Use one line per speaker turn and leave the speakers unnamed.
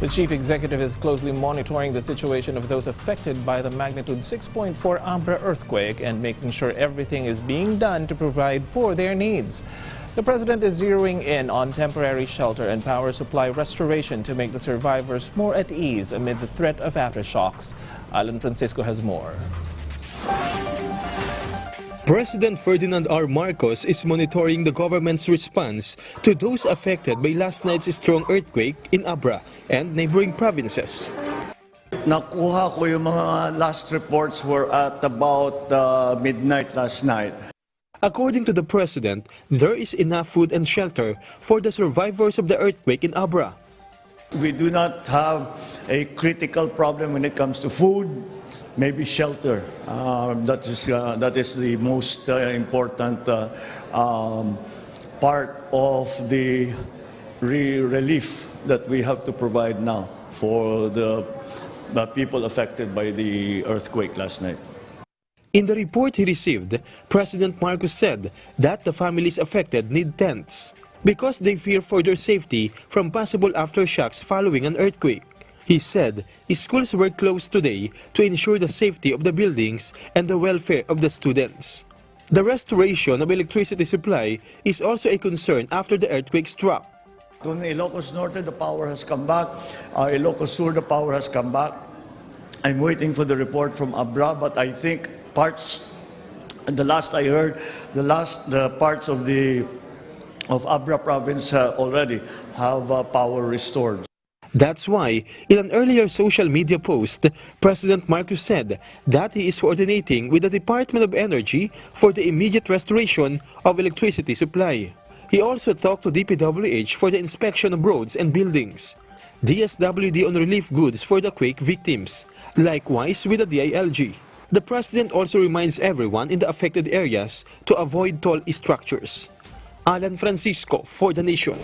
The chief executive is closely monitoring the situation of those affected by the magnitude 6.4 Abra earthquake and making sure everything is being done to provide for their needs. The president is zeroing in on temporary shelter and power supply restoration to make the survivors more at ease amid the threat of aftershocks. Alan Francisco has more.
President Ferdinand R. Marcos is monitoring the government's response to those affected by last night's strong earthquake in Abra and neighboring provinces.
Nakuha ko yung mga last reports were at about midnight last night.
According to the president, there is enough food and shelter for the survivors of the earthquake in Abra.
We do not have a critical problem when it comes to food, maybe shelter. That is the most important part of the relief that we have to provide now for the people affected by the earthquake last night.
In the report he received, President Marcos said that the families affected need tents because they fear for their safety from possible aftershocks following an earthquake. He said schools were closed today to ensure the safety of the buildings and the welfare of the students. The restoration of electricity supply is also a concern after the earthquake struck.
In Ilocos Norte, the power has come back. Ilocos Sur, the power has come back. I'm waiting for the report from Abra, but I think parts, and the last I heard, the parts of Abra province already have power restored.
That's why, in an earlier social media post, President Marcos said that he is coordinating with the Department of Energy for the immediate restoration of electricity supply. He also talked to DPWH for the inspection of roads and buildings, DSWD on relief goods for the quake victims, likewise with the DILG. The president also reminds everyone in the affected areas to avoid tall structures. Alan Francisco for The Nation.